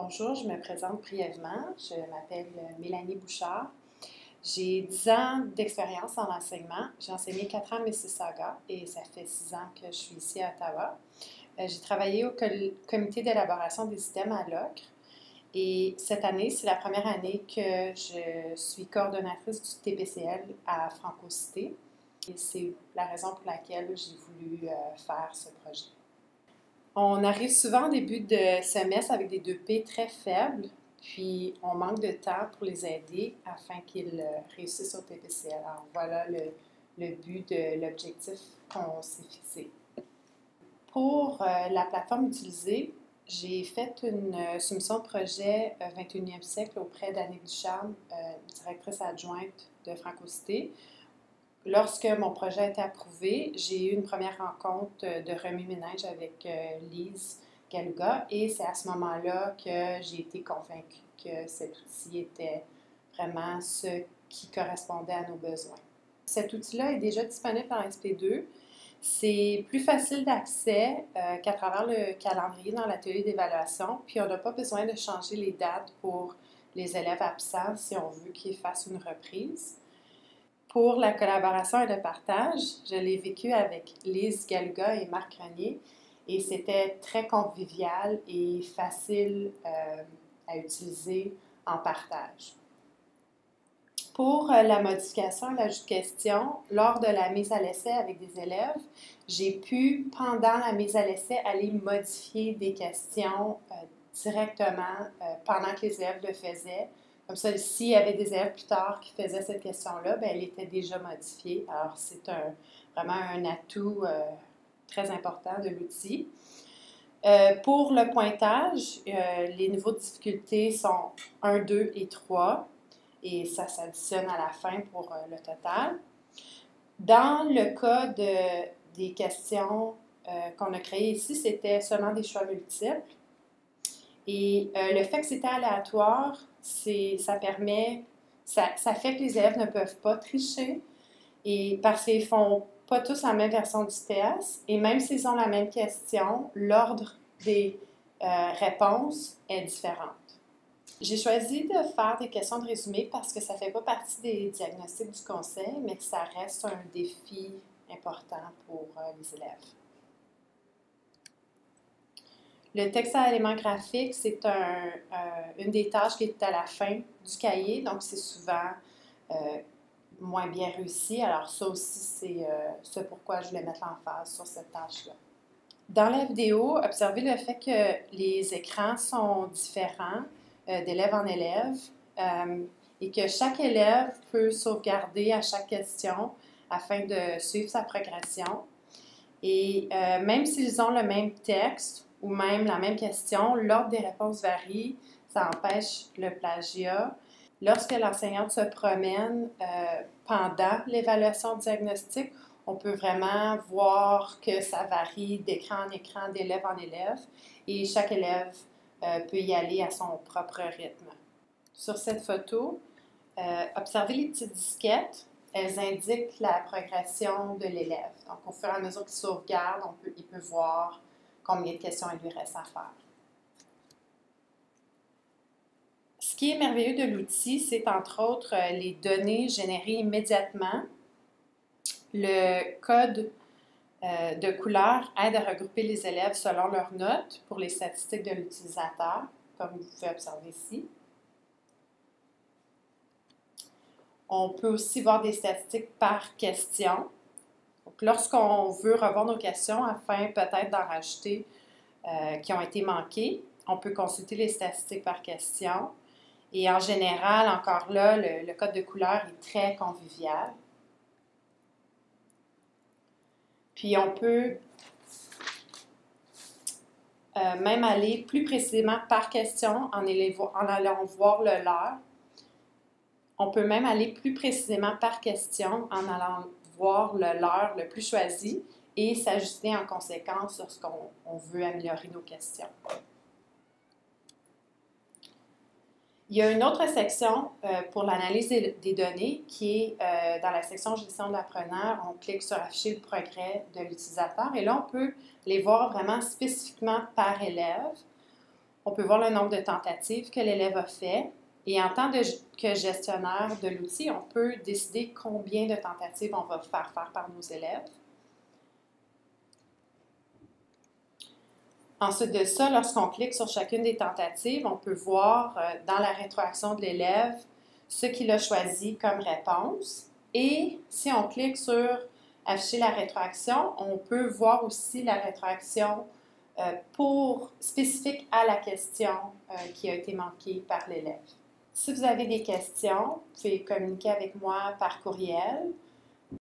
Bonjour, je me présente brièvement. Je m'appelle Mélanie Bouchard. J'ai 10 ans d'expérience en enseignement. J'ai enseigné 4 ans à Mississauga et ça fait 6 ans que je suis ici à Ottawa. J'ai travaillé au comité d'élaboration des systèmes à l'Ocre et cette année, c'est la première année que je suis coordonnatrice du TPCL à Franco-Cité et c'est la raison pour laquelle j'ai voulu faire ce projet. On arrive souvent au début de semestre avec des 2P très faibles, puis on manque de temps pour les aider afin qu'ils réussissent au TPCL. Alors voilà le but de l'objectif qu'on s'est fixé. Pour la plateforme utilisée, j'ai fait une soumission de projet 21e siècle auprès d'Annick Ducharme, directrice adjointe de Franco-Cité. Lorsque mon projet a été approuvé, j'ai eu une première rencontre de remue-ménage avec Lise Galuga et c'est à ce moment-là que j'ai été convaincue que cet outil était vraiment ce qui correspondait à nos besoins. Cet outil-là est déjà disponible dans SP2. C'est plus facile d'accès qu'à travers le calendrier dans l'atelier d'évaluation, puis on n'a pas besoin de changer les dates pour les élèves absents si on veut qu'ils fassent une reprise. Pour la collaboration et le partage, je l'ai vécu avec Lise Galuga et Marc Grenier et c'était très convivial et facile à utiliser en partage. Pour la modification et l'ajout de questions, lors de la mise à l'essai avec des élèves, j'ai pu, pendant la mise à l'essai, aller modifier des questions directement pendant que les élèves le faisaient. Comme ça, s'il y avait des élèves plus tard qui faisaient cette question-là, bien, elle était déjà modifiée. Alors, c'est vraiment un atout très important de l'outil. Pour le pointage, les niveaux de difficulté sont 1, 2 et 3 et ça s'additionne à la fin pour le total. Dans le cas des questions qu'on a créées ici, c'était seulement des choix multiples. Et le fait que c'était aléatoire, ça fait que les élèves ne peuvent pas tricher et parce qu'ils ne font pas tous la même version du test et même s'ils ont la même question, l'ordre des réponses est différent. J'ai choisi de faire des questions de résumé parce que ça ne fait pas partie des diagnostics du conseil, mais que ça reste un défi important pour les élèves. Le texte à éléments graphiques, c'est une des tâches qui est à la fin du cahier, donc c'est souvent moins bien réussi. Alors ça aussi, c'est ce pourquoi je voulais mettre l'emphase sur cette tâche-là. Dans la vidéo, observez le fait que les écrans sont différents d'élève en élève et que chaque élève peut sauvegarder à chaque question afin de suivre sa progression. Et même s'ils ont le même texte ou même la même question, l'ordre des réponses varie, ça empêche le plagiat. Lorsque l'enseignante se promène pendant l'évaluation diagnostique, on peut vraiment voir que ça varie d'écran en écran, d'élève en élève, et chaque élève peut y aller à son propre rythme. Sur cette photo, observez les petites disquettes. Elles indiquent la progression de l'élève. Donc, au fur et à mesure qu'il sauvegarde, il peut voir combien de questions il lui reste à faire. Ce qui est merveilleux de l'outil, c'est entre autres les données générées immédiatement. Le code de couleur aide à regrouper les élèves selon leurs notes pour les statistiques de l'utilisateur, comme vous pouvez observer ici. On peut aussi voir des statistiques par question. Donc, lorsqu'on veut revoir nos questions afin peut-être d'en rajouter qui ont été manquées, on peut consulter les statistiques par question. Et en général, encore là, le code de couleur est très convivial. Puis on peut même aller plus précisément par question en allant voir le leur. On peut même aller plus précisément par question en allant voir le leur le plus choisi et s'ajuster en conséquence sur ce qu'on veut améliorer nos questions. Il y a une autre section pour l'analyse des données qui est dans la section gestion de l'appreneur. On clique sur afficher le progrès de l'utilisateur et là, on peut les voir vraiment spécifiquement par élève. On peut voir le nombre de tentatives que l'élève a fait. Et en tant que gestionnaire de l'outil, on peut décider combien de tentatives on va faire par nos élèves. Ensuite de ça, lorsqu'on clique sur chacune des tentatives, on peut voir dans la rétroaction de l'élève ce qu'il a choisi comme réponse. Et si on clique sur afficher la rétroaction, on peut voir aussi la rétroaction spécifique à la question qui a été manquée par l'élève. Si vous avez des questions, vous pouvez communiquer avec moi par courriel